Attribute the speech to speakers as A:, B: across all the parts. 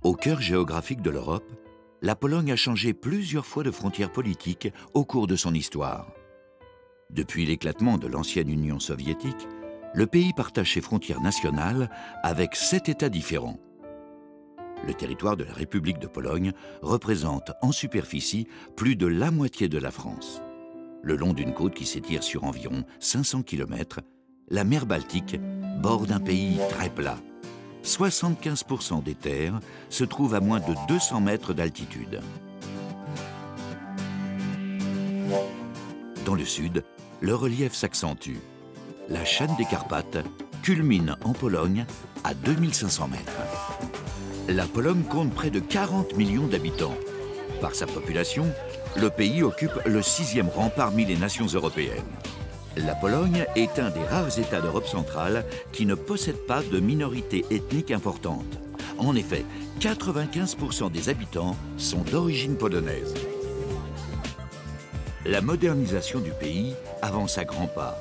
A: Au cœur géographique de l'Europe, la Pologne a changé plusieurs fois de frontières politiques au cours de son histoire. Depuis l'éclatement de l'ancienne Union soviétique, le pays partage ses frontières nationales avec 7 États différents. Le territoire de la République de Pologne représente en superficie plus de la moitié de la France. Le long d'une côte qui s'étire sur environ 500 km, la mer Baltique borde un pays très plat. 75% des terres se trouvent à moins de 200 mètres d'altitude. Dans le sud, le relief s'accentue. La chaîne des Carpates culmine en Pologne à 2500 mètres. La Pologne compte près de 40 millions d'habitants. Par sa population, le pays occupe le 6e rang parmi les nations européennes. La Pologne est un des rares États d'Europe centrale qui ne possède pas de minorité ethnique importante. En effet, 95% des habitants sont d'origine polonaise. La modernisation du pays avance à grands pas.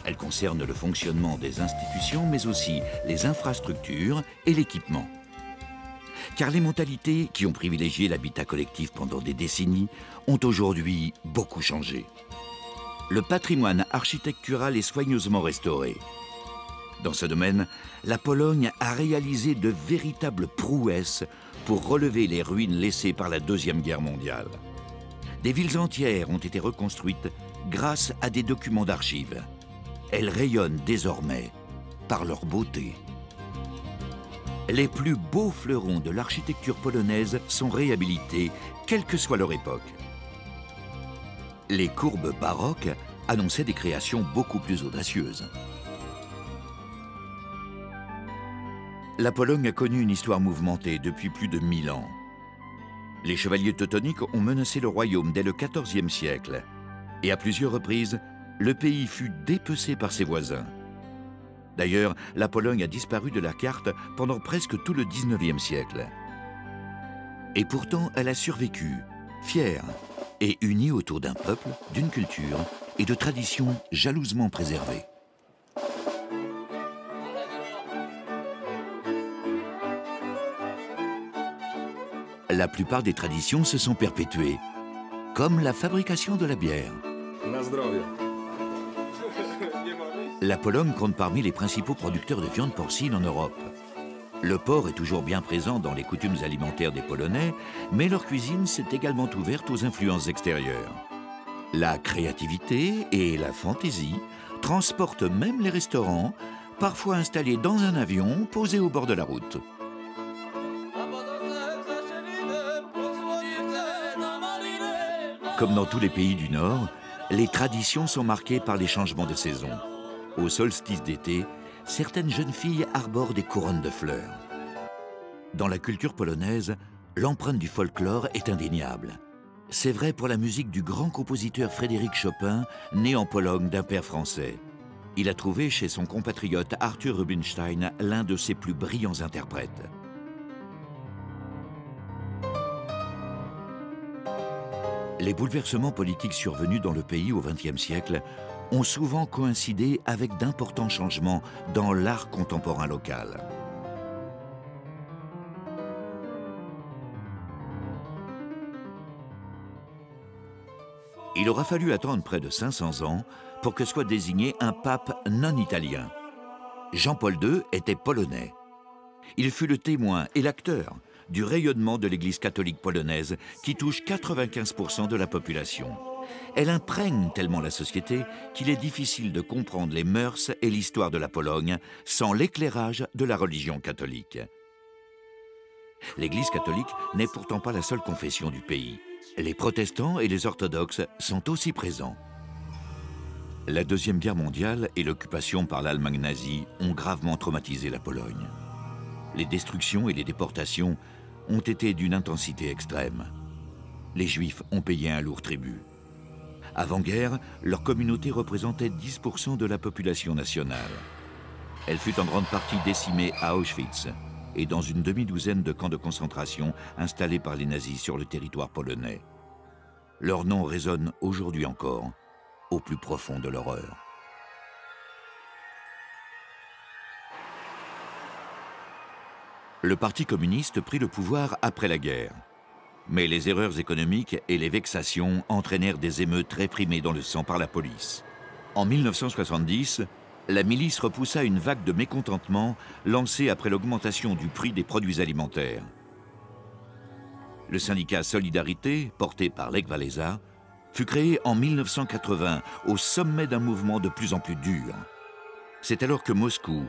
A: Elle concerne le fonctionnement des institutions, mais aussi les infrastructures et l'équipement. Car les mentalités qui ont privilégié l'habitat collectif pendant des décennies ont aujourd'hui beaucoup changé. Le patrimoine architectural est soigneusement restauré. Dans ce domaine, la Pologne a réalisé de véritables prouesses pour relever les ruines laissées par la Deuxième Guerre mondiale. Des villes entières ont été reconstruites grâce à des documents d'archives. Elles rayonnent désormais par leur beauté. Les plus beaux fleurons de l'architecture polonaise sont réhabilités, quelle que soit leur époque. Les courbes baroques annonçaient des créations beaucoup plus audacieuses. La Pologne a connu une histoire mouvementée depuis plus de 1000 ans. Les chevaliers teutoniques ont menacé le royaume dès le XIVe siècle. Et à plusieurs reprises, le pays fut dépecé par ses voisins. D'ailleurs, la Pologne a disparu de la carte pendant presque tout le XIXe siècle. Et pourtant, elle a survécu, fière et unie autour d'un peuple, d'une culture et de traditions jalousement préservées. La plupart des traditions se sont perpétuées, comme la fabrication de la bière. La Pologne compte parmi les principaux producteurs de viande porcine en Europe. Le porc est toujours bien présent dans les coutumes alimentaires des Polonais, mais leur cuisine s'est également ouverte aux influences extérieures. La créativité et la fantaisie transportent même les restaurants, parfois installés dans un avion posé au bord de la route. Comme dans tous les pays du Nord, les traditions sont marquées par les changements de saison. Au solstice d'été, certaines jeunes filles arborent des couronnes de fleurs. Dans la culture polonaise, l'empreinte du folklore est indéniable. C'est vrai pour la musique du grand compositeur Frédéric Chopin, né en Pologne d'un père français. Il a trouvé chez son compatriote Arthur Rubinstein l'un de ses plus brillants interprètes. Les bouleversements politiques survenus dans le pays au XXe siècle ont souvent coïncidé avec d'importants changements dans l'art contemporain local. Il aura fallu attendre près de 500 ans pour que soit désigné un pape non italien. Jean-Paul II était polonais. Il fut le témoin et l'acteur du rayonnement de l'Église catholique polonaise qui touche 95% de la population. Elle imprègne tellement la société qu'il est difficile de comprendre les mœurs et l'histoire de la Pologne sans l'éclairage de la religion catholique. L'Église catholique n'est pourtant pas la seule confession du pays. Les protestants et les orthodoxes sont aussi présents. La Deuxième Guerre mondiale et l'occupation par l'Allemagne nazie ont gravement traumatisé la Pologne. Les destructions et les déportations ont été d'une intensité extrême. Les Juifs ont payé un lourd tribut. Avant-guerre, leur communauté représentait 10% de la population nationale. Elle fut en grande partie décimée à Auschwitz et dans une demi-douzaine de camps de concentration installés par les nazis sur le territoire polonais. Leur nom résonne aujourd'hui encore au plus profond de l'horreur. Le Parti communiste prit le pouvoir après la guerre. Mais les erreurs économiques et les vexations entraînèrent des émeutes réprimées dans le sang par la police. En 1970, la milice repoussa une vague de mécontentement lancée après l'augmentation du prix des produits alimentaires. Le syndicat Solidarité, porté par Lech Walesa, fut créé en 1980 au sommet d'un mouvement de plus en plus dur. C'est alors que Moscou,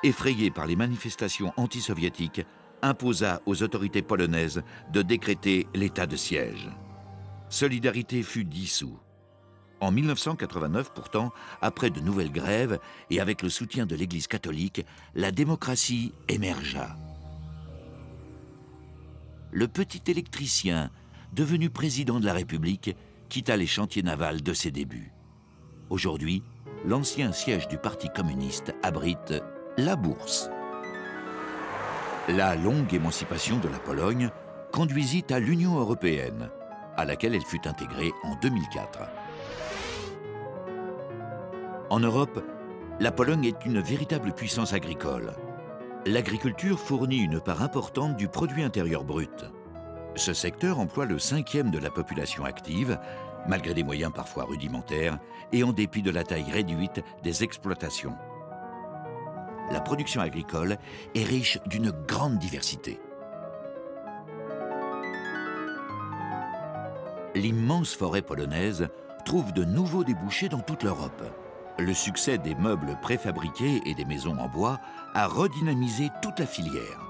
A: effrayé par les manifestations anti-soviétiques, imposa aux autorités polonaises de décréter l'état de siège. Solidarité fut dissous. En 1989, pourtant, après de nouvelles grèves et avec le soutien de l'Église catholique, la démocratie émergea. Le petit électricien, devenu président de la République, quitta les chantiers navals de ses débuts. Aujourd'hui, l'ancien siège du Parti communiste abrite la Bourse. La longue émancipation de la Pologne conduisit à l'Union européenne, à laquelle elle fut intégrée en 2004. En Europe, la Pologne est une véritable puissance agricole. L'agriculture fournit une part importante du produit intérieur brut. Ce secteur emploie le 5e de la population active, malgré des moyens parfois rudimentaires et en dépit de la taille réduite des exploitations. La production agricole est riche d'une grande diversité. L'immense forêt polonaise trouve de nouveaux débouchés dans toute l'Europe. Le succès des meubles préfabriqués et des maisons en bois a redynamisé toute la filière.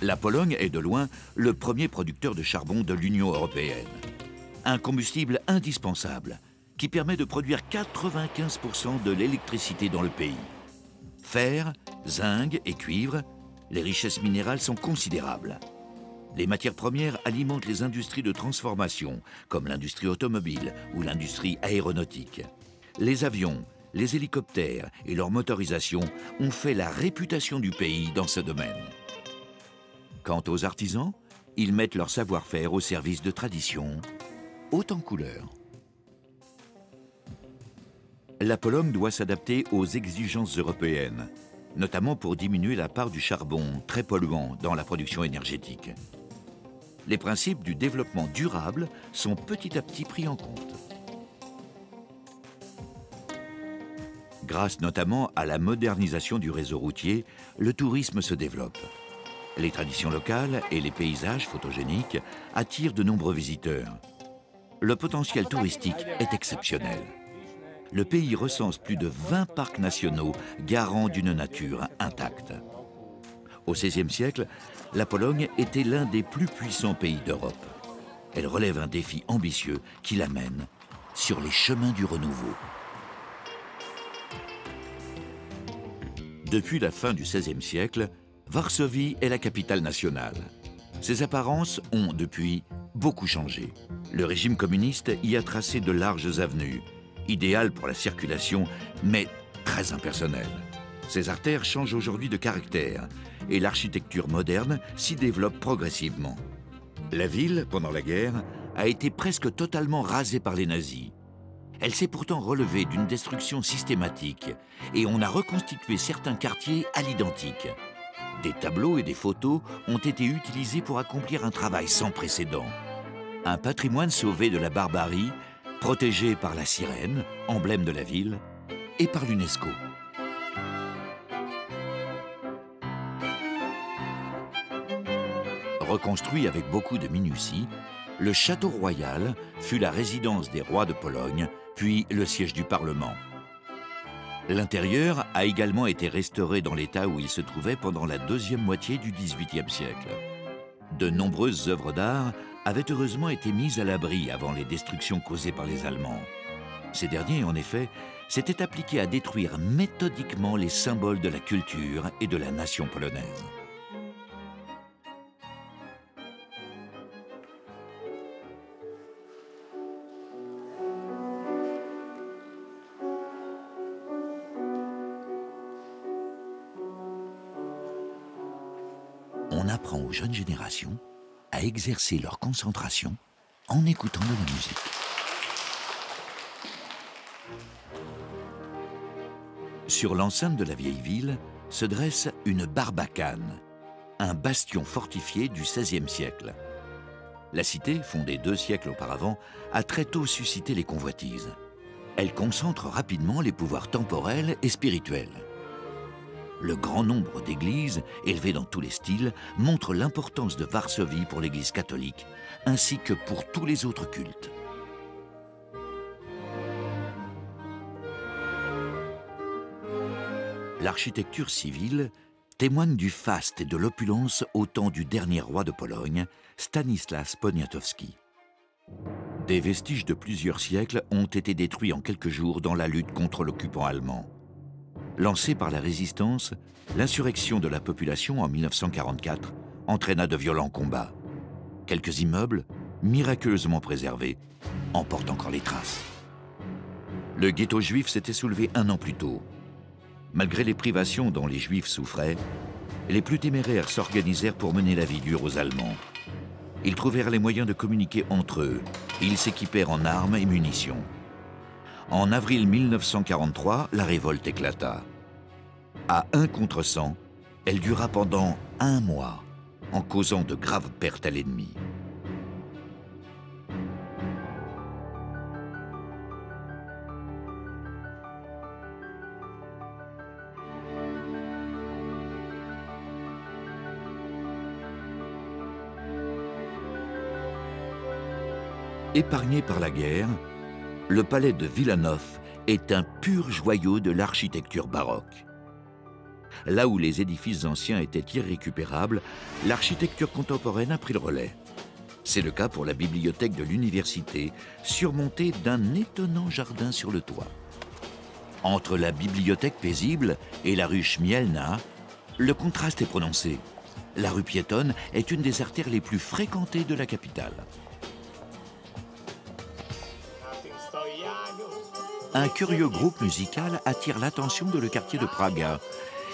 A: La Pologne est de loin le premier producteur de charbon de l'Union européenne. Un combustible indispensable qui permet de produire 95% de l'électricité dans le pays. Fer, zinc et cuivre, les richesses minérales sont considérables. Les matières premières alimentent les industries de transformation, comme l'industrie automobile ou l'industrie aéronautique. Les avions, les hélicoptères et leur motorisation ont fait la réputation du pays dans ce domaine. Quant aux artisans, ils mettent leur savoir-faire au service de traditions hautes en couleurs. La Pologne doit s'adapter aux exigences européennes, notamment pour diminuer la part du charbon très polluant dans la production énergétique. Les principes du développement durable sont petit à petit pris en compte. Grâce notamment à la modernisation du réseau routier, le tourisme se développe. Les traditions locales et les paysages photogéniques attirent de nombreux visiteurs. Le potentiel touristique est exceptionnel. Le pays recense plus de 20 parcs nationaux garants d'une nature intacte. Au XVIe siècle, la Pologne était l'un des plus puissants pays d'Europe. Elle relève un défi ambitieux qui l'amène sur les chemins du renouveau. Depuis la fin du XVIe siècle, Varsovie est la capitale nationale. Ses apparences ont, depuis, beaucoup changé. Le régime communiste y a tracé de larges avenues, idéales pour la circulation, mais très impersonnelles. Ces artères changent aujourd'hui de caractère et l'architecture moderne s'y développe progressivement. La ville, pendant la guerre, a été presque totalement rasée par les nazis. Elle s'est pourtant relevée d'une destruction systématique et on a reconstitué certains quartiers à l'identique. Des tableaux et des photos ont été utilisés pour accomplir un travail sans précédent. Un patrimoine sauvé de la barbarie, protégé par la sirène, emblème de la ville, et par l'UNESCO. Reconstruit avec beaucoup de minutie, le château royal fut la résidence des rois de Pologne, puis le siège du Parlement. L'intérieur a également été restauré dans l'état où il se trouvait pendant la deuxième moitié du XVIIIe siècle. De nombreuses œuvres d'art avaient heureusement été mises à l'abri avant les destructions causées par les Allemands. Ces derniers, en effet, s'étaient appliqués à détruire méthodiquement les symboles de la culture et de la nation polonaise. On apprend aux jeunes générations à exercer leur concentration en écoutant de la musique. Sur l'enceinte de la vieille ville se dresse une barbacane, un bastion fortifié du XVIe siècle. La cité, fondée 2 siècles auparavant, a très tôt suscité les convoitises. Elle concentre rapidement les pouvoirs temporels et spirituels. Le grand nombre d'églises, élevées dans tous les styles, montre l'importance de Varsovie pour l'Église catholique, ainsi que pour tous les autres cultes. L'architecture civile témoigne du faste et de l'opulence au temps du dernier roi de Pologne, Stanislas Poniatowski. Des vestiges de plusieurs siècles ont été détruits en quelques jours dans la lutte contre l'occupant allemand. Lancée par la résistance, l'insurrection de la population en 1944 entraîna de violents combats. Quelques immeubles, miraculeusement préservés, en portent encore les traces. Le ghetto juif s'était soulevé 1 an plus tôt. Malgré les privations dont les Juifs souffraient, les plus téméraires s'organisèrent pour mener la vie dure aux Allemands. Ils trouvèrent les moyens de communiquer entre eux. Ils s'équipèrent en armes et munitions. En avril 1943, la révolte éclata. À 1 contre 100, elle dura pendant 1 mois, en causant de graves pertes à l'ennemi. Épargné par la guerre, le palais de Wilanów est un pur joyau de l'architecture baroque. Là où les édifices anciens étaient irrécupérables, l'architecture contemporaine a pris le relais. C'est le cas pour la bibliothèque de l'université, surmontée d'un étonnant jardin sur le toit. Entre la bibliothèque paisible et la rue Śmielna, le contraste est prononcé. La rue piétonne est une des artères les plus fréquentées de la capitale. Un curieux groupe musical attire l'attention de le quartier de Praga.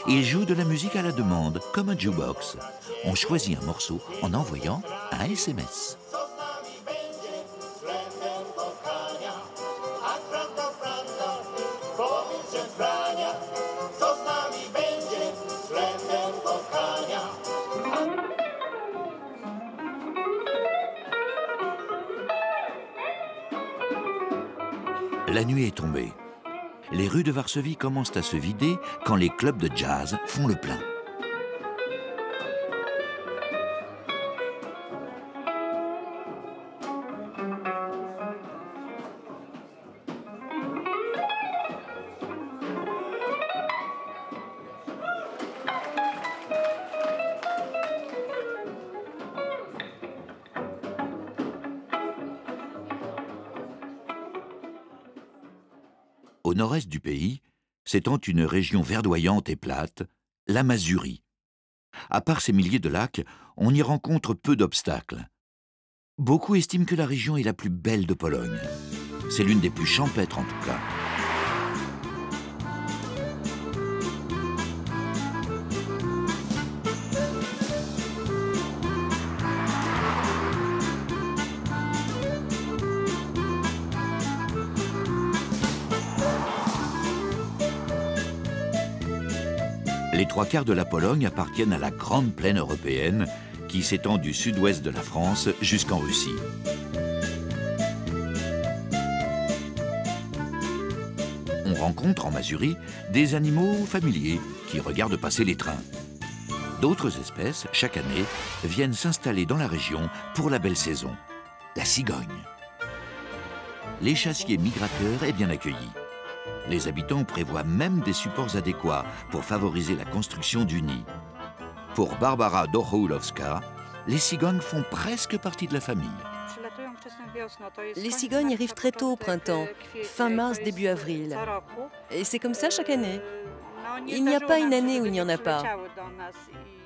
A: Il joue de la musique à la demande, comme un jukebox. On choisit un morceau en envoyant un SMS. La nuit est tombée. Les rues de Varsovie commencent à se vider quand les clubs de jazz font le plein. Au nord-est du pays, s'étend une région verdoyante et plate, la Mazurie. À part ces milliers de lacs, on y rencontre peu d'obstacles. Beaucoup estiment que la région est la plus belle de Pologne. C'est l'une des plus champêtres en tout cas. Les 3/4 de la Pologne appartiennent à la grande plaine européenne qui s'étend du sud-ouest de la France jusqu'en Russie. On rencontre en Mazurie des animaux familiers qui regardent passer les trains. D'autres espèces, chaque année, viennent s'installer dans la région pour la belle saison, la cigogne. L'échassier migrateur est bien accueilli. Les habitants prévoient même des supports adéquats pour favoriser la construction du nid. Pour Barbara Dochoulowska, les cigognes font presque partie de la famille.
B: Les cigognes arrivent très tôt au printemps, fin mars, début avril. Et c'est comme ça chaque année. Il n'y a pas une année où il n'y en a pas.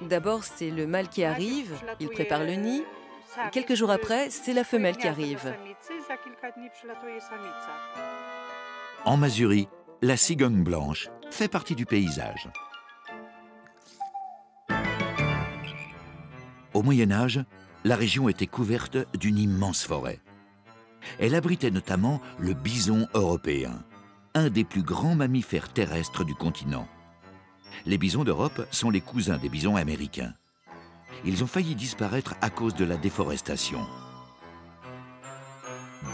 B: D'abord, c'est le mâle qui arrive, il prépare le nid. Quelques jours après, c'est la femelle qui arrive.
A: En Mazurie, la cigogne blanche fait partie du paysage. Au Moyen Âge, la région était couverte d'une immense forêt. Elle abritait notamment le bison européen, un des plus grands mammifères terrestres du continent. Les bisons d'Europe sont les cousins des bisons américains. Ils ont failli disparaître à cause de la déforestation.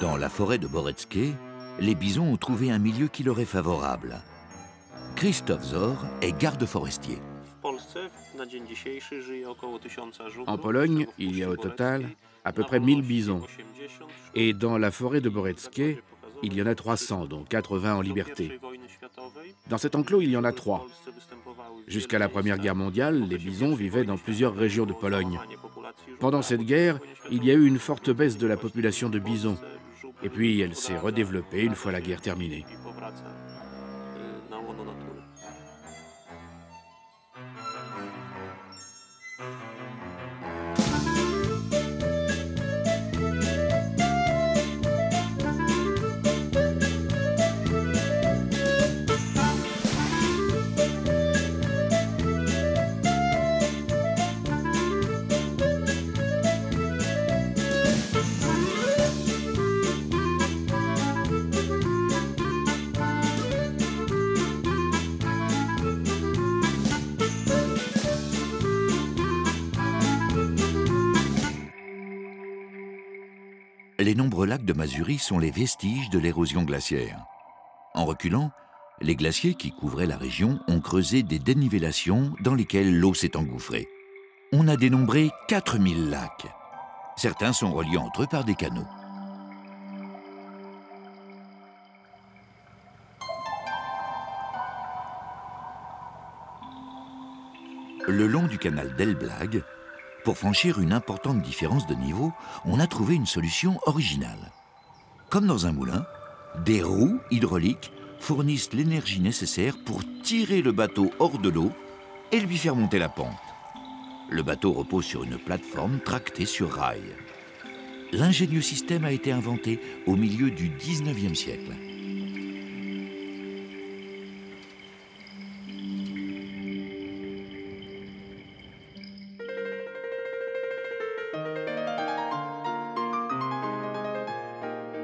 A: Dans la forêt de Boreckie, les bisons ont trouvé un milieu qui leur est favorable. Christophe Zor est garde forestier.
C: En Pologne, il y a au total à peu près 1000 bisons. Et dans la forêt de Boreckie, il y en a 300, dont 80 en liberté. Dans cet enclos, il y en a 3. Jusqu'à la Première Guerre mondiale, les bisons vivaient dans plusieurs régions de Pologne. Pendant cette guerre, il y a eu une forte baisse de la population de bisons. Et puis, elle s'est redéveloppée une fois la guerre terminée.
A: Les nombreux lacs de Masurie sont les vestiges de l'érosion glaciaire. En reculant, les glaciers qui couvraient la région ont creusé des dénivellations dans lesquelles l'eau s'est engouffrée. On a dénombré 4000 lacs. Certains sont reliés entre eux par des canaux. Le long du canal d'Elblag, pour franchir une importante différence de niveau, on a trouvé une solution originale. Comme dans un moulin, des roues hydrauliques fournissent l'énergie nécessaire pour tirer le bateau hors de l'eau et lui faire monter la pente. Le bateau repose sur une plateforme tractée sur rail. L'ingénieux système a été inventé au milieu du 19e siècle.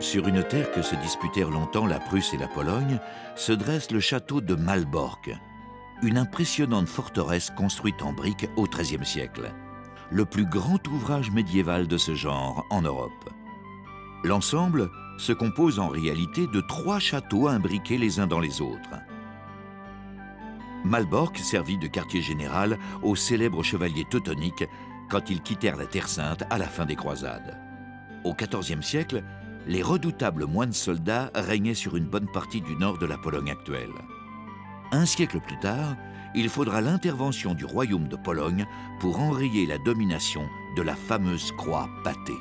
A: Sur une terre que se disputèrent longtemps la Prusse et la Pologne, se dresse le château de Malbork, une impressionnante forteresse construite en briques au XIIIe siècle, le plus grand ouvrage médiéval de ce genre en Europe. L'ensemble se compose en réalité de 3 châteaux imbriqués les uns dans les autres. Malbork servit de quartier général aux célèbres chevaliers teutoniques quand ils quittèrent la Terre Sainte à la fin des croisades. Au XIVe siècle, les redoutables moines soldats régnaient sur une bonne partie du nord de la Pologne actuelle. Un siècle plus tard, il faudra l'intervention du royaume de Pologne pour enrayer la domination de la fameuse croix pâtée.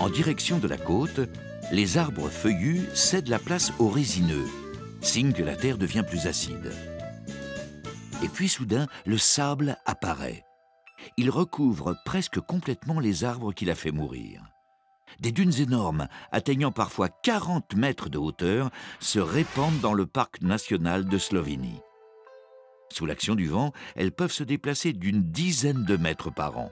A: En direction de la côte, les arbres feuillus cèdent la place aux résineux, signe que la terre devient plus acide. Et puis soudain, le sable apparaît. Il recouvre presque complètement les arbres qu'il a fait mourir. Des dunes énormes, atteignant parfois 40 mètres de hauteur, se répandent dans le parc national de Slovénie. Sous l'action du vent, elles peuvent se déplacer d'une dizaine de mètres par an.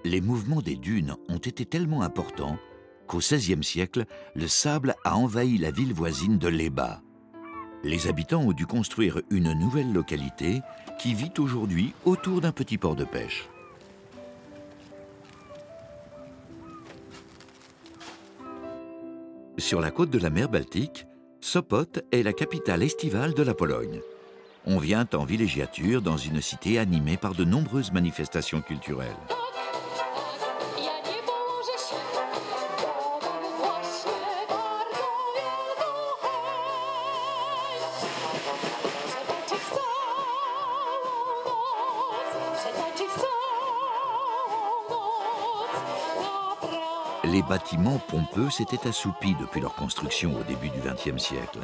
A: Les mouvements des dunes ont été tellement importants qu'au XVIe siècle, le sable a envahi la ville voisine de Leba. Les habitants ont dû construire une nouvelle localité qui vit aujourd'hui autour d'un petit port de pêche. Sur la côte de la mer Baltique, Sopot est la capitale estivale de la Pologne. On vient en villégiature dans une cité animée par de nombreuses manifestations culturelles. Les bâtiments pompeux s'étaient assoupis depuis leur construction au début du XXe siècle.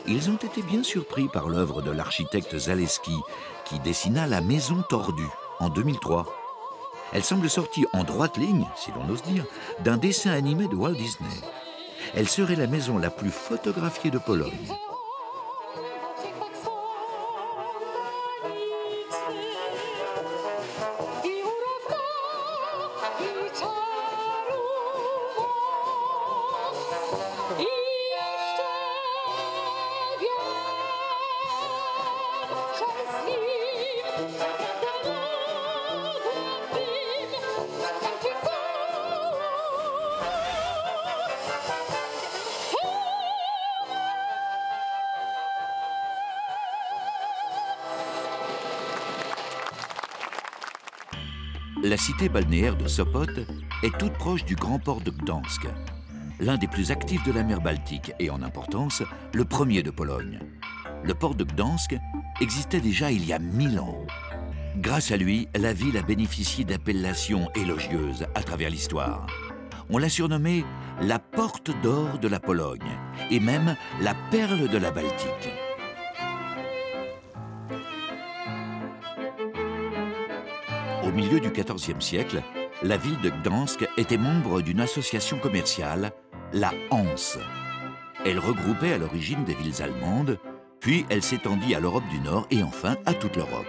A: Ils ont été bien surpris par l'œuvre de l'architecte Zaleski, qui dessina la maison tordue. en 2003. Elle semble sortie en droite ligne, si l'on ose dire, d'un dessin animé de Walt Disney. Elle serait la maison la plus photographiée de Pologne. La cité balnéaire de Sopot est toute proche du grand port de Gdansk, l'un des plus actifs de la mer Baltique et en importance, le premier de Pologne. Le port de Gdansk existait déjà il y a 1000 ans. Grâce à lui, la ville a bénéficié d'appellations élogieuses à travers l'histoire. On l'a surnommée la porte d'or de la Pologne et même la perle de la Baltique. Au milieu du XIVe siècle, la ville de Gdansk était membre d'une association commerciale, la Hanse. Elle regroupait à l'origine des villes allemandes, puis elle s'étendit à l'Europe du Nord et enfin à toute l'Europe.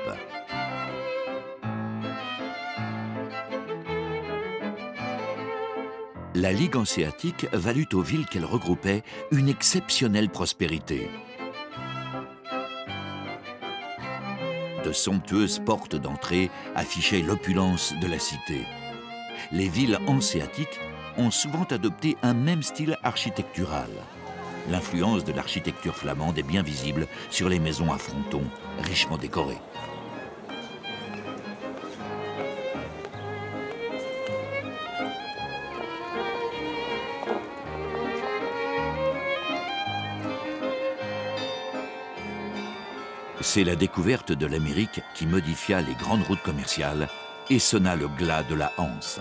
A: La Ligue hanséatique valut aux villes qu'elle regroupait une exceptionnelle prospérité. De somptueuses portes d'entrée affichaient l'opulence de la cité. Les villes hanséatiques ont souvent adopté un même style architectural. L'influence de l'architecture flamande est bien visible sur les maisons à frontons, richement décorées. C'est la découverte de l'Amérique qui modifia les grandes routes commerciales et sonna le glas de la Hanse.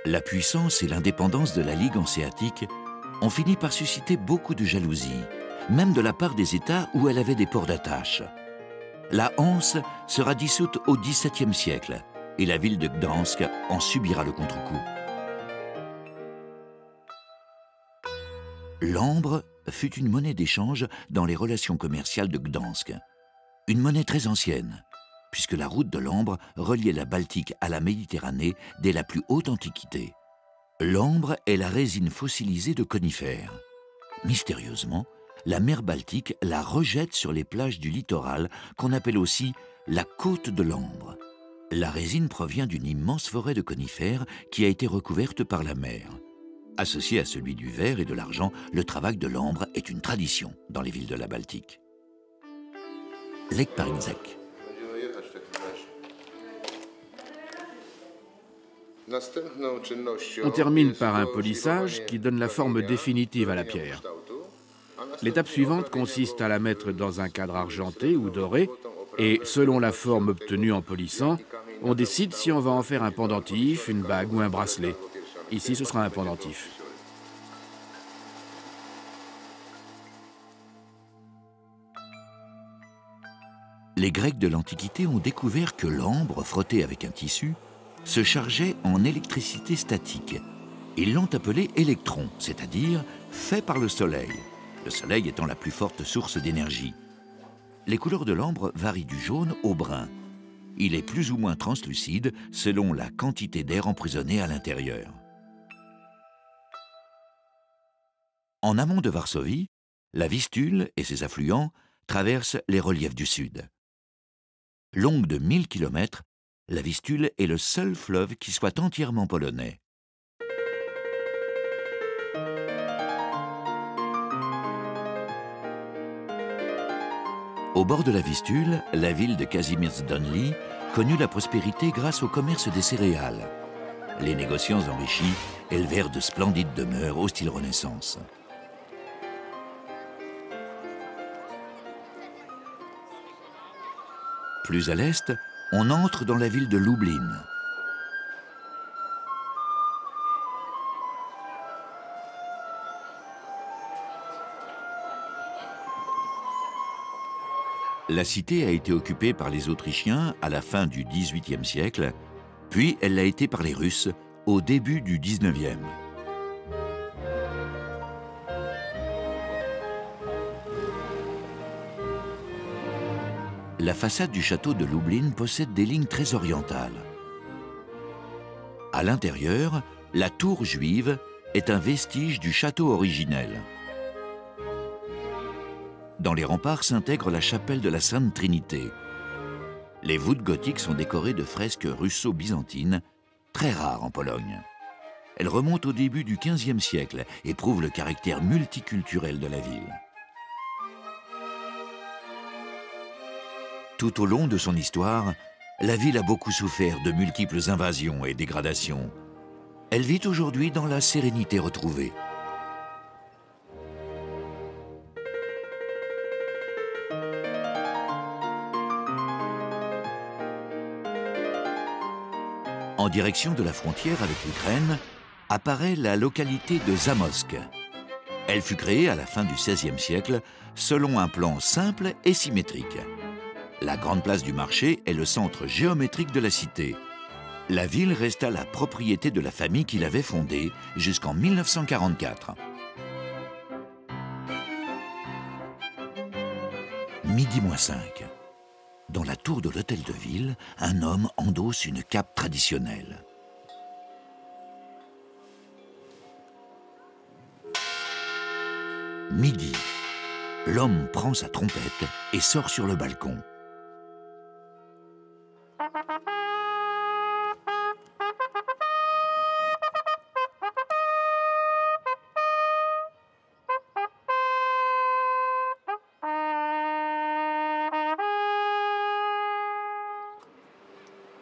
A: La puissance et l'indépendance de la Ligue hanséatique ont fini par susciter beaucoup de jalousie, même de la part des États où elle avait des ports d'attache. La Hanse sera dissoute au XVIIe siècle et la ville de Gdansk en subira le contre-coup. L'ambre fut une monnaie d'échange dans les relations commerciales de Gdansk. Une monnaie très ancienne, puisque la route de l'ambre reliait la Baltique à la Méditerranée dès la plus haute antiquité. L'ambre est la résine fossilisée de conifères. Mystérieusement, la mer Baltique la rejette sur les plages du littoral qu'on appelle aussi la côte de l'ambre. La résine provient d'une immense forêt de conifères qui a été recouverte par la mer. Associé à celui du verre et de l'argent, le travail de l'ambre est une tradition dans les villes de la Baltique. Lech Parinczek.
C: On termine par un polissage qui donne la forme définitive à la pierre. L'étape suivante consiste à la mettre dans un cadre argenté ou doré et, selon la forme obtenue en polissant, on décide si on va en faire un pendentif, une bague ou un bracelet. Ici, ce sera un pendentif.
A: Les Grecs de l'Antiquité ont découvert que l'ambre, frotté avec un tissu, se chargeait en électricité statique. Ils l'ont appelé électron, c'est-à-dire fait par le Soleil, le Soleil étant la plus forte source d'énergie. Les couleurs de l'ambre varient du jaune au brun. Il est plus ou moins translucide selon la quantité d'air emprisonné à l'intérieur. En amont de Varsovie, la Vistule et ses affluents traversent les reliefs du sud. Longue de 1000 km, la Vistule est le seul fleuve qui soit entièrement polonais. Au bord de la Vistule, la ville de Kazimierz Dolny connut la prospérité grâce au commerce des céréales. Les négociants enrichis élevèrent de splendides demeures au style Renaissance. Plus à l'est, on entre dans la ville de Lublin. La cité a été occupée par les Autrichiens à la fin du XVIIIe siècle, puis elle l'a été par les Russes au début du XIXe. La façade du château de Lublin possède des lignes très orientales. À l'intérieur, la tour juive est un vestige du château originel. Dans les remparts s'intègre la chapelle de la Sainte Trinité. Les voûtes gothiques sont décorées de fresques russo-byzantines, très rares en Pologne. Elles remontent au début du XVe siècle et prouvent le caractère multiculturel de la ville. Tout au long de son histoire, la ville a beaucoup souffert de multiples invasions et dégradations. Elle vit aujourd'hui dans la sérénité retrouvée. En direction de la frontière avec l'Ukraine, apparaît la localité de Zamość. Elle fut créée à la fin du XVIe siècle selon un plan simple et symétrique. La grande place du marché est le centre géométrique de la cité. La ville resta la propriété de la famille qui l'avait fondée jusqu'en 1944. Midi moins 5. Dans la tour de l'hôtel de ville, un homme endosse une cape traditionnelle. Midi. L'homme prend sa trompette et sort sur le balcon.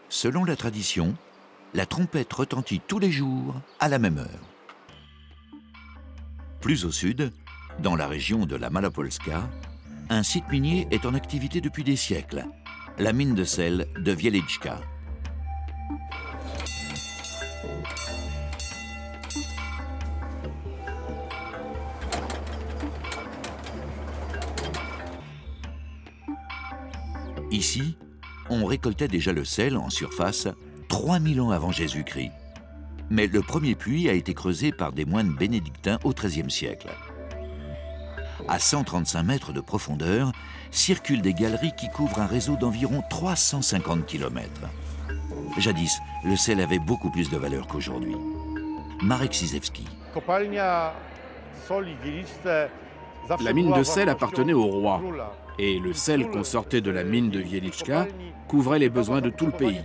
A: Selon la tradition, la trompette retentit tous les jours à la même heure. Plus au sud, dans la région de la Malopolska, un site minier est en activité depuis des siècles, la mine de sel de Wieliczka. Ici, on récoltait déjà le sel en surface 3000 ans avant Jésus-Christ. Mais le premier puits a été creusé par des moines bénédictins au XIIIe siècle. À 135 mètres de profondeur, circulent des galeries qui couvrent un réseau d'environ 350 km. Jadis, le sel avait beaucoup plus de valeur qu'aujourd'hui. Marek Sizewski.
C: La mine de sel appartenait au roi, et le sel qu'on sortait de la mine de Wieliczka couvrait les besoins de tout le pays.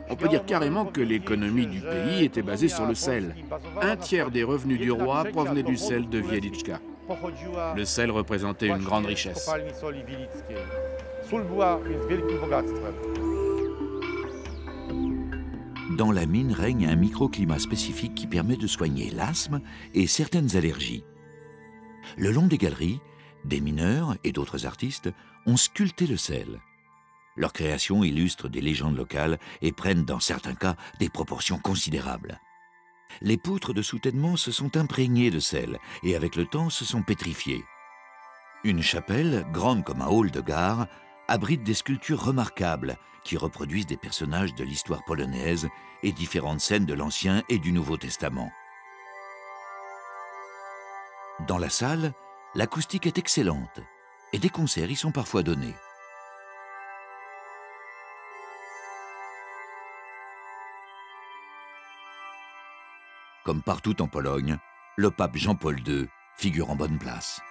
C: On peut dire carrément que l'économie du pays était basée sur le sel. Un tiers des revenus du roi provenaient du sel de Wieliczka. Le sel représentait une grande richesse.
A: Dans la mine règne un microclimat spécifique qui permet de soigner l'asthme et certaines allergies. Le long des galeries, des mineurs et d'autres artistes ont sculpté le sel. Leurs créations illustrent des légendes locales et prennent dans certains cas des proportions considérables. Les poutres de soutènement se sont imprégnées de sel et avec le temps se sont pétrifiées. Une chapelle, grande comme un hall de gare, abrite des sculptures remarquables qui reproduisent des personnages de l'histoire polonaise et différentes scènes de l'Ancien et du Nouveau Testament. Dans la salle, l'acoustique est excellente et des concerts y sont parfois donnés. Comme partout en Pologne, le pape Jean-Paul II figure en bonne place.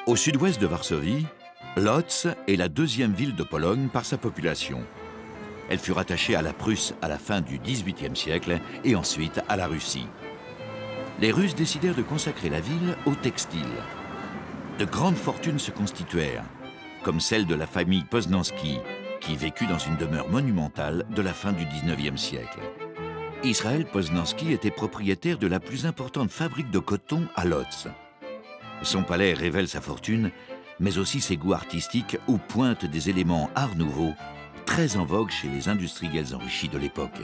A: Au sud-ouest de Varsovie, Łódź est la deuxième ville de Pologne par sa population. Elle fut rattachée à la Prusse à la fin du XVIIIe siècle et ensuite à la Russie. Les Russes décidèrent de consacrer la ville au textile. De grandes fortunes se constituèrent, comme celle de la famille Poznański, qui vécut dans une demeure monumentale de la fin du XIXe siècle. Israël Poznański était propriétaire de la plus importante fabrique de coton à Łódź. Son palais révèle sa fortune, mais aussi ses goûts artistiques où pointent des éléments art nouveau, très en vogue chez les industriels enrichis de l'époque.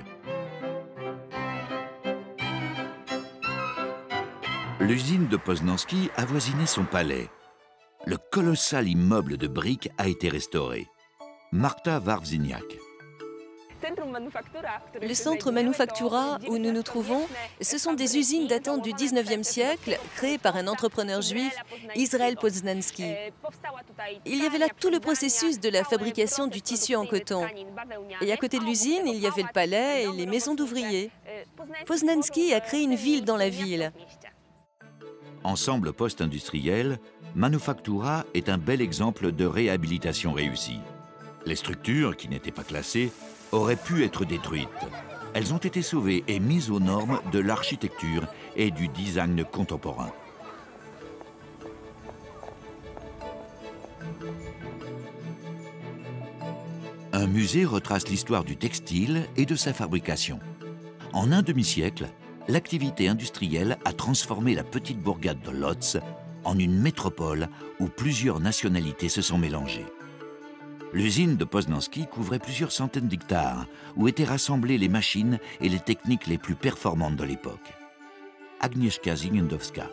A: L'usine de Poznański avoisinait son palais. Le colossal immeuble de briques a été restauré. Marta Wawrzyniak.
B: Le centre Manufaktura où nous nous trouvons, ce sont des usines datant du 19e siècle, créées par un entrepreneur juif, Israël Poznański. Il y avait là tout le processus de la fabrication du tissu en coton. Et à côté de l'usine, il y avait le palais et les maisons d'ouvriers. Poznański a créé une ville dans la ville.
A: Ensemble post-industriel, Manufaktura est un bel exemple de réhabilitation réussie. Les structures, qui n'étaient pas classées, auraient pu être détruites. Elles ont été sauvées et mises aux normes de l'architecture et du design contemporain. Un musée retrace l'histoire du textile et de sa fabrication. En un demi-siècle, l'activité industrielle a transformé la petite bourgade de Łódź en une métropole où plusieurs nationalités se sont mélangées. L'usine de Poznański couvrait plusieurs centaines d'hectares où étaient rassemblées les machines et les techniques les plus performantes de l'époque. Agnieszka Ziemiędowska.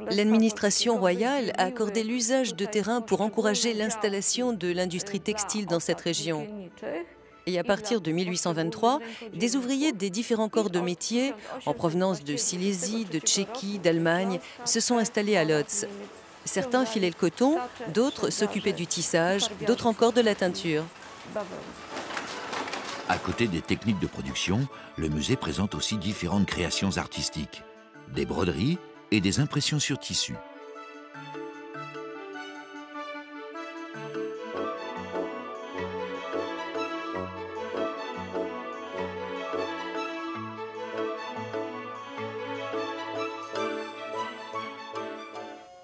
B: L'administration royale a accordé l'usage de terrains pour encourager l'installation de l'industrie textile dans cette région. Et à partir de 1823, des ouvriers des différents corps de métier, en provenance de Silésie, de Tchéquie, d'Allemagne, se sont installés à Łódź. Certains filaient le coton, d'autres s'occupaient du tissage, d'autres encore de la teinture.
A: À côté des techniques de production, le musée présente aussi différentes créations artistiques, des broderies et des impressions sur tissu.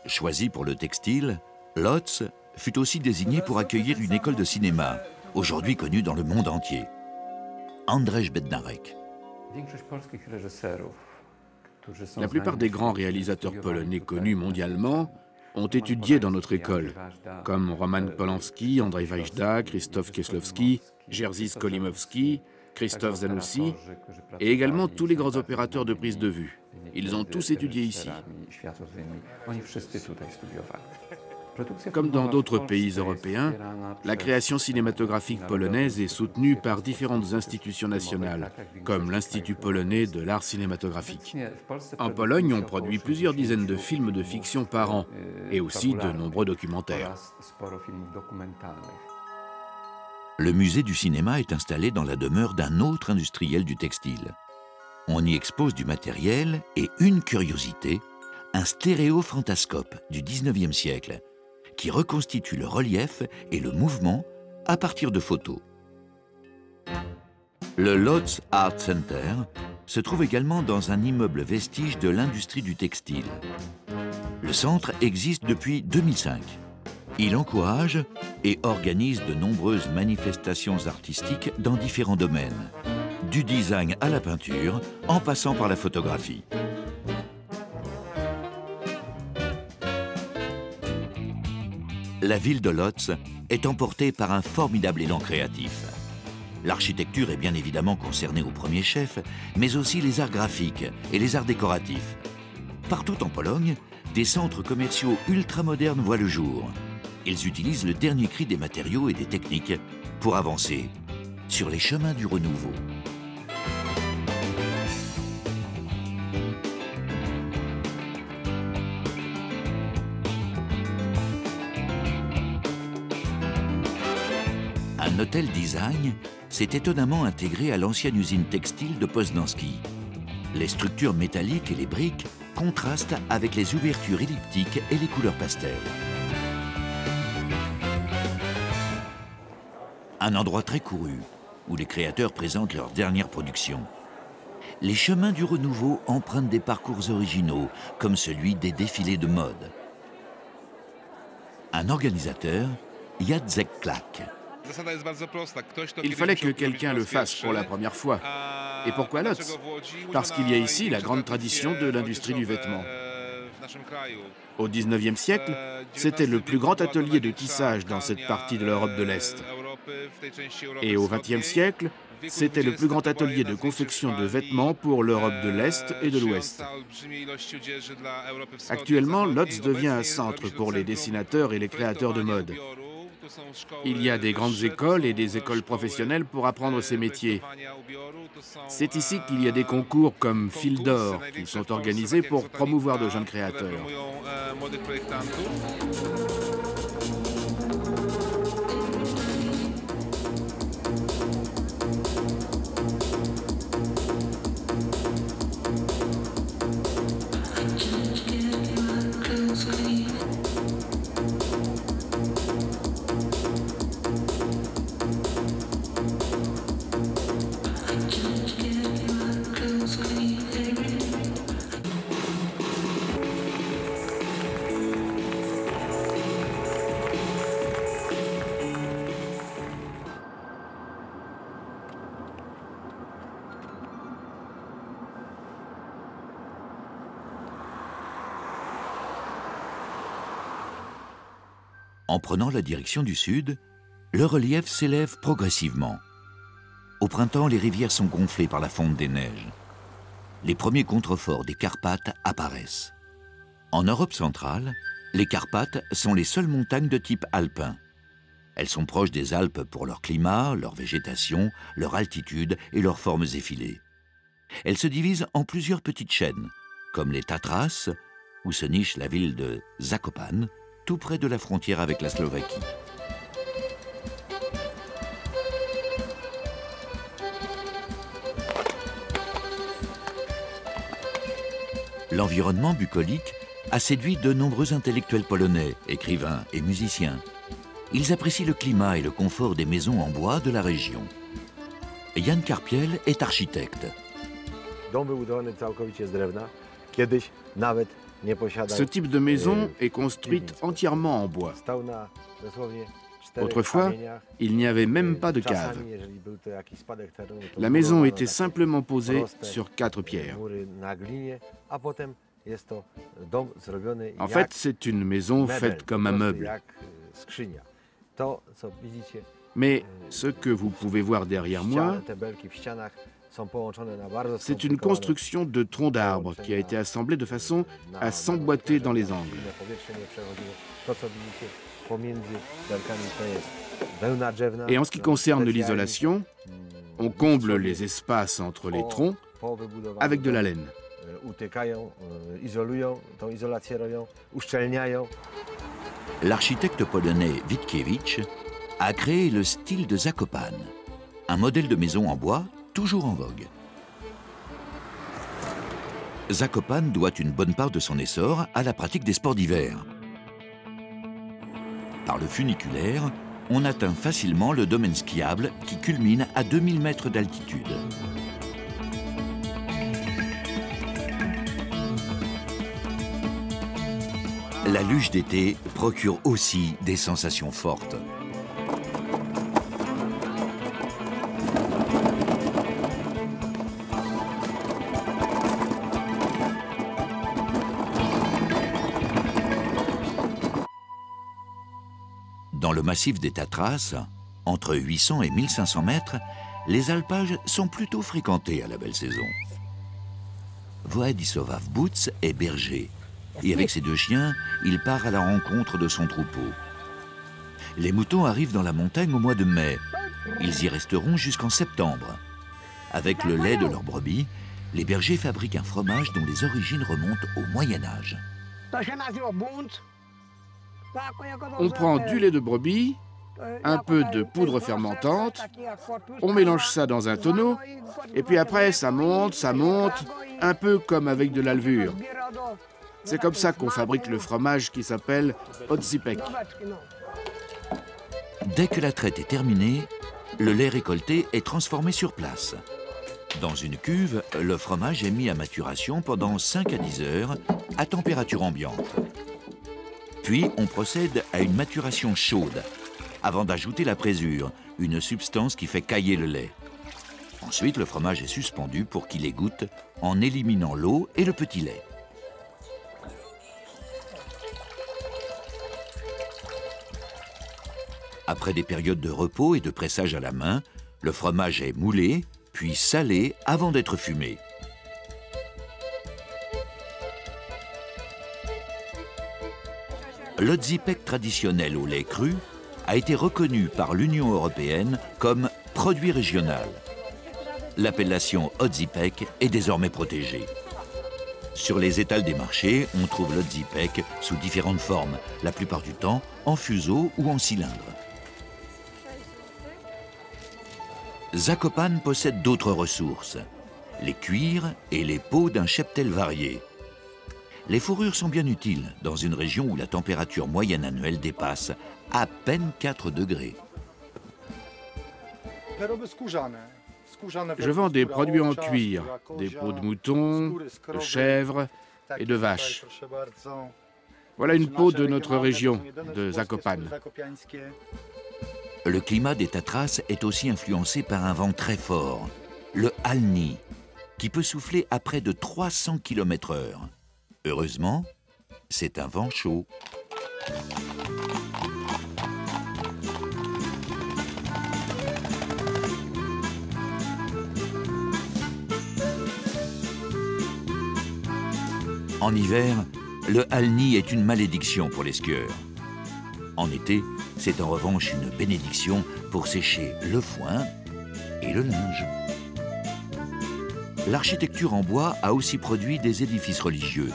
A: Choisi pour le textile, Łódź fut aussi désigné pour accueillir une école de cinéma, aujourd'hui connue dans le monde entier. Andrzej Bednarek.
C: La plupart des grands réalisateurs polonais connus mondialement ont étudié dans notre école, comme Roman Polanski, Andrzej Wajda, Krzysztof Kieślowski, Jerzy Skolimowski, Krzysztof Zanussi, et également tous les grands opérateurs de prise de vue. Ils ont tous étudié ici. Comme dans d'autres pays européens, la création cinématographique polonaise est soutenue par différentes institutions nationales, comme l'Institut polonais de l'art cinématographique. En Pologne, on produit plusieurs dizaines de films de fiction par an, et aussi de nombreux documentaires.
A: Le musée du cinéma est installé dans la demeure d'un autre industriel du textile. On y expose du matériel et une curiosité, un stéréofantascope du 19e siècle, qui reconstitue le relief et le mouvement à partir de photos. Le Łódź Art Center se trouve également dans un immeuble vestige de l'industrie du textile. Le centre existe depuis 2005. Il encourage et organise de nombreuses manifestations artistiques dans différents domaines, du design à la peinture, en passant par la photographie. La ville de Łódź est emportée par un formidable élan créatif. L'architecture est bien évidemment concernée au premier chef, mais aussi les arts graphiques et les arts décoratifs. Partout en Pologne, des centres commerciaux ultramodernes voient le jour. Ils utilisent le dernier cri des matériaux et des techniques pour avancer sur les chemins du renouveau. Un hôtel design s'est étonnamment intégré à l'ancienne usine textile de Poznański. Les structures métalliques et les briques contrastent avec les ouvertures elliptiques et les couleurs pastel. Un endroit très couru, où les créateurs présentent leur dernière production. Les chemins du renouveau empruntent des parcours originaux, comme celui des défilés de mode. Un organisateur, Jacek Klak.
C: Il fallait que quelqu'un le fasse pour la première fois. Et pourquoi Łódź? Parce qu'il y a ici la grande tradition de l'industrie du vêtement. Au XIXe siècle, c'était le plus grand atelier de tissage dans cette partie de l'Europe de l'Est. Et au XXe siècle, c'était le plus grand atelier de confection de vêtements pour l'Europe de l'Est et de l'Ouest. Actuellement, Łódź devient un centre pour les dessinateurs et les créateurs de mode. Il y a des grandes écoles et des écoles professionnelles pour apprendre ces métiers. C'est ici qu'il y a des concours comme Fil d'Or qui sont organisés pour promouvoir de jeunes créateurs.
A: En prenant la direction du sud, le relief s'élève progressivement. Au printemps, les rivières sont gonflées par la fonte des neiges. Les premiers contreforts des Carpates apparaissent. En Europe centrale, les Carpates sont les seules montagnes de type alpin. Elles sont proches des Alpes pour leur climat, leur végétation, leur altitude et leurs formes effilées. Elles se divisent en plusieurs petites chaînes, comme les Tatras, où se niche la ville de Zakopane, tout près de la frontière avec la Slovaquie. L'environnement bucolique a séduit de nombreux intellectuels polonais, écrivains et musiciens. Ils apprécient le climat et le confort des maisons en bois de la région. Jan Karpiel est architecte.
C: Ce type de maison est construite entièrement en bois. Autrefois, il n'y avait même pas de cave. La maison était simplement posée sur 4 pierres. En fait, c'est une maison faite comme un meuble. Mais ce que vous pouvez voir derrière moi, c'est une construction de troncs d'arbres qui a été assemblée de façon à s'emboîter dans les angles. Et en ce qui concerne l'isolation, on comble les espaces entre les troncs avec de la laine.
A: L'architecte polonais Witkiewicz a créé le style de Zakopane, un modèle de maison en bois toujours en vogue. Zakopane doit une bonne part de son essor à la pratique des sports d'hiver. Par le funiculaire, on atteint facilement le domaine skiable qui culmine à 2000 mètres d'altitude. La luge d'été procure aussi des sensations fortes. Dans le massif des Tatras, entre 800 et 1500 mètres, les alpages sont plutôt fréquentés à la belle saison. Władysław Butz est berger et avec ses 2 chiens, il part à la rencontre de son troupeau. Les moutons arrivent dans la montagne au mois de mai. Ils y resteront jusqu'en septembre. Avec le lait de leurs brebis, les bergers fabriquent un fromage dont les origines remontent au Moyen-Âge.
C: On prend du lait de brebis, un peu de poudre fermentante, on mélange ça dans un tonneau, et puis après ça monte, un peu comme avec de la levure. C'est comme ça qu'on fabrique le fromage qui s'appelle odsipek.
A: Dès que la traite est terminée, le lait récolté est transformé sur place. Dans une cuve, le fromage est mis à maturation pendant 5 à 10 heures à température ambiante. Puis, on procède à une maturation chaude, avant d'ajouter la présure, une substance qui fait cailler le lait. Ensuite, le fromage est suspendu pour qu'il égoutte en éliminant l'eau et le petit lait. Après des périodes de repos et de pressage à la main, le fromage est moulé, puis salé avant d'être fumé. L'odzipek traditionnel au lait cru a été reconnu par l'Union européenne comme produit régional. L'appellation odzipek est désormais protégée. Sur les étals des marchés, on trouve l'odzipek sous différentes formes, la plupart du temps en fuseau ou en cylindre. Zakopane possède d'autres ressources, les cuirs et les peaux d'un cheptel varié. Les fourrures sont bien utiles dans une région où la température moyenne annuelle dépasse à peine 4 degrés.
C: Je vends des produits en cuir, des peaux de mouton, de chèvre et de vache. Voilà une peau de notre région, de Zakopane.
A: Le climat des Tatras est aussi influencé par un vent très fort, le Halni, qui peut souffler à près de 300 km/h. Heureusement, c'est un vent chaud. En hiver, le Halni est une malédiction pour les skieurs. En été, c'est en revanche une bénédiction pour sécher le foin et le linge. L'architecture en bois a aussi produit des édifices religieux.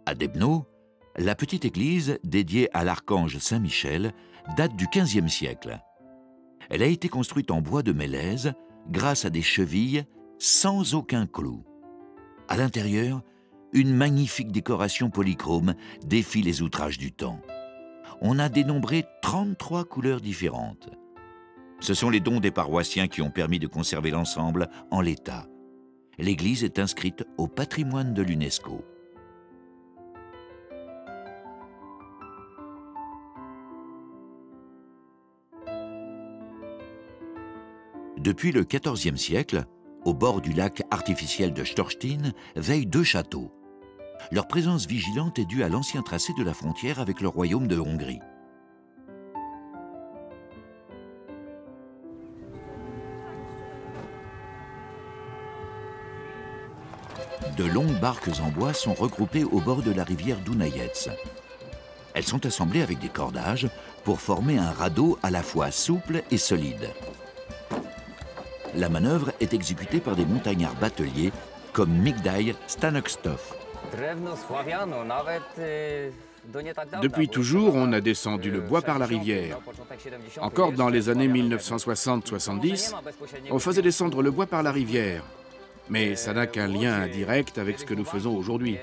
A: À Debno, la petite église dédiée à l'archange Saint-Michel date du XVe siècle. Elle a été construite en bois de mélèze grâce à des chevilles sans aucun clou. À l'intérieur, une magnifique décoration polychrome défie les outrages du temps. On a dénombré 33 couleurs différentes. Ce sont les dons des paroissiens qui ont permis de conserver l'ensemble en l'état. L'église est inscrite au patrimoine de l'UNESCO. Depuis le XIVe siècle, au bord du lac artificiel de Storstin, veillent 2 châteaux. Leur présence vigilante est due à l'ancien tracé de la frontière avec le royaume de Hongrie. De longues barques en bois sont regroupées au bord de la rivière Dunajec. Elles sont assemblées avec des cordages pour former un radeau à la fois souple et solide. La manœuvre est exécutée par des montagnards bateliers comme Migdaj Stanokstov.
C: Depuis toujours, on a descendu le bois par la rivière. Encore dans les années 1960-70, on faisait descendre le bois par la rivière. Mais ça n'a qu'un lien indirect avec ce que nous faisons aujourd'hui.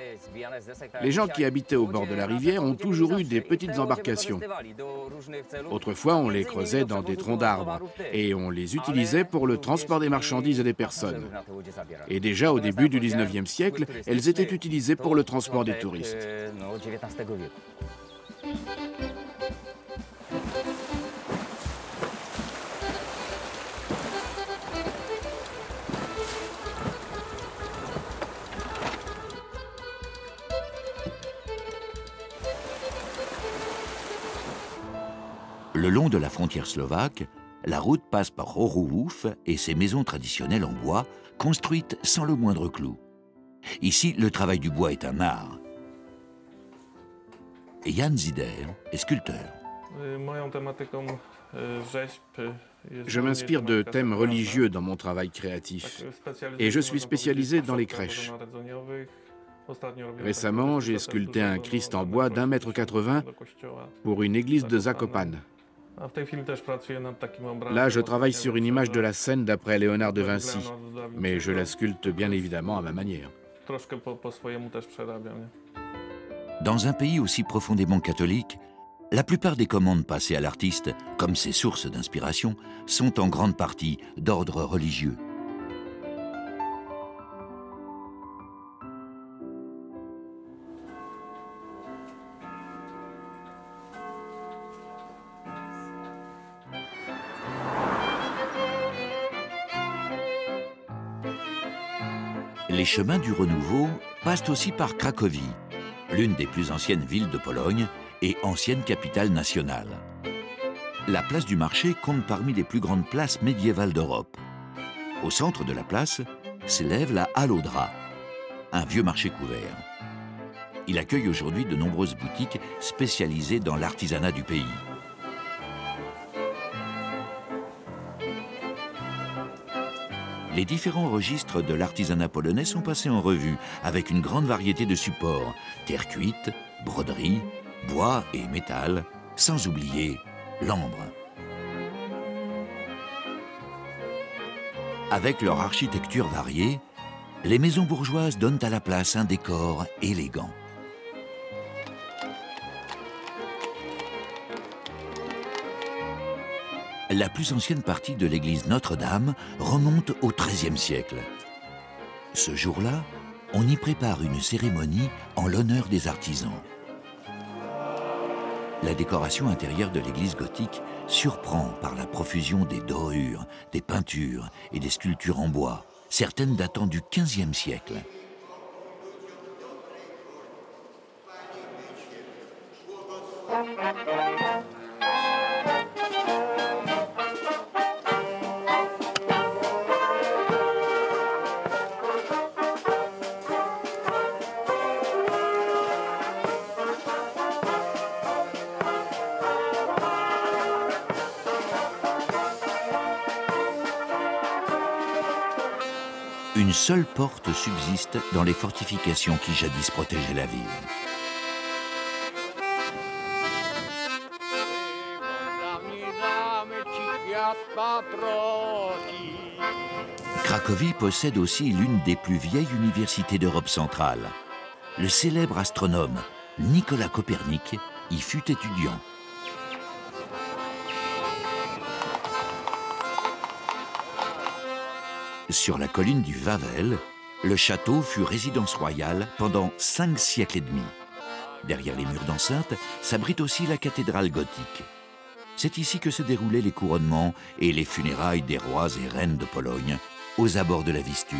C: Les gens qui habitaient au bord de la rivière ont toujours eu des petites embarcations. Autrefois, on les creusait dans des troncs d'arbres et on les utilisait pour le transport des marchandises et des personnes. Et déjà au début du 19e siècle, elles étaient utilisées pour le transport des touristes.
A: Le long de la frontière slovaque, la route passe par Horohův et ses maisons traditionnelles en bois, construites sans le moindre clou. Ici, le travail du bois est un art. Et Jan Zider est sculpteur.
C: Je m'inspire de thèmes religieux dans mon travail créatif. Et je suis spécialisé dans les crèches. Récemment, j'ai sculpté un Christ en bois d'1,80 m pour une église de Zakopane. Là, je travaille sur une image de la scène d'après Léonard de Vinci, mais je la sculpte bien évidemment à ma manière.
A: Dans un pays aussi profondément catholique, la plupart des commandes passées à l'artiste, comme ses sources d'inspiration, sont en grande partie d'ordre religieux. Les chemins du renouveau passent aussi par Cracovie, l'une des plus anciennes villes de Pologne et ancienne capitale nationale. La place du marché compte parmi les plus grandes places médiévales d'Europe. Au centre de la place s'élève la Halle aux Draps, un vieux marché couvert. Il accueille aujourd'hui de nombreuses boutiques spécialisées dans l'artisanat du pays. Les différents registres de l'artisanat polonais sont passés en revue avec une grande variété de supports, terre cuite, broderie, bois et métal, sans oublier l'ambre. Avec leur architecture variée, les maisons bourgeoises donnent à la place un décor élégant. La plus ancienne partie de l'église Notre-Dame remonte au XIIIe siècle. Ce jour-là, on y prépare une cérémonie en l'honneur des artisans. La décoration intérieure de l'église gothique surprend par la profusion des dorures, des peintures et des sculptures en bois, certaines datant du XVe siècle. Une seule porte subsiste dans les fortifications qui jadis protégeaient la ville. Cracovie possède aussi l'une des plus vieilles universités d'Europe centrale. Le célèbre astronome Nicolas Copernic y fut étudiant. Sur la colline du Wawel, le château fut résidence royale pendant 5 siècles et demi. Derrière les murs d'enceinte s'abrite aussi la cathédrale gothique. C'est ici que se déroulaient les couronnements et les funérailles des rois et reines de Pologne, aux abords de la Vistule.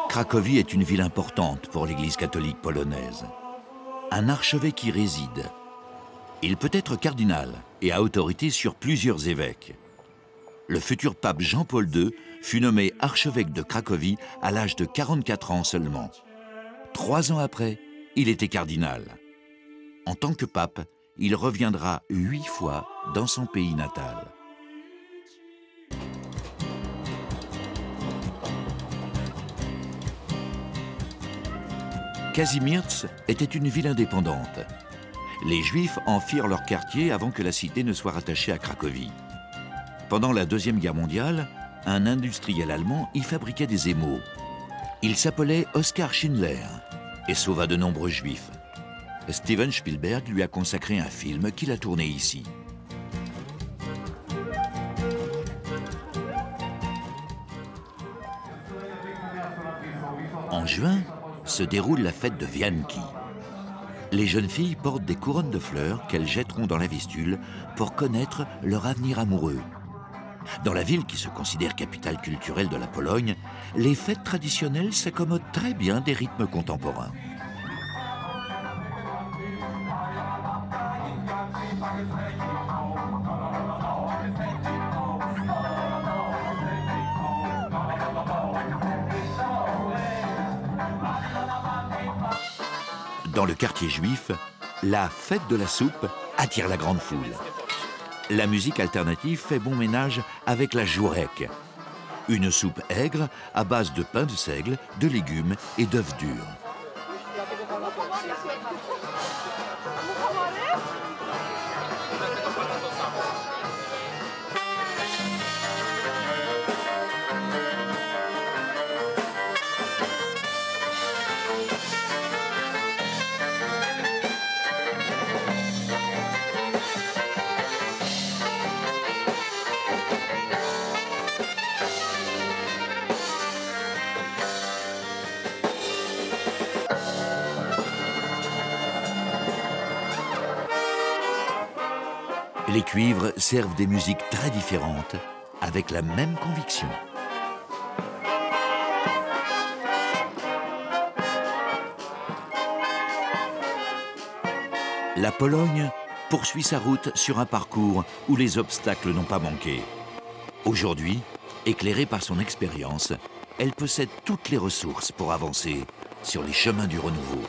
A: Cracovie est une ville importante pour l'Église catholique polonaise. Un archevêque y réside. Il peut être cardinal et a autorité sur plusieurs évêques. Le futur pape Jean-Paul II fut nommé archevêque de Cracovie à l'âge de 44 ans seulement. 3 ans après, il était cardinal. En tant que pape, il reviendra 8 fois dans son pays natal. Kazimierz était une ville indépendante. Les Juifs en firent leur quartier avant que la cité ne soit rattachée à Cracovie. Pendant la Deuxième Guerre mondiale, un industriel allemand y fabriquait des émaux. Il s'appelait Oskar Schindler et sauva de nombreux Juifs. Steven Spielberg lui a consacré un film qu'il a tourné ici. En juin, se déroule la fête de Wianki. Les jeunes filles portent des couronnes de fleurs qu'elles jetteront dans la Vistule pour connaître leur avenir amoureux. Dans la ville qui se considère capitale culturelle de la Pologne, les fêtes traditionnelles s'accommodent très bien des rythmes contemporains. Dans le quartier juif, la fête de la soupe attire la grande foule. La musique alternative fait bon ménage avec la jourek, une soupe aigre à base de pain de seigle, de légumes et d'œufs durs. Les cuivres servent des musiques très différentes, avec la même conviction. La Pologne poursuit sa route sur un parcours où les obstacles n'ont pas manqué. Aujourd'hui, éclairée par son expérience, elle possède toutes les ressources pour avancer sur les chemins du renouveau.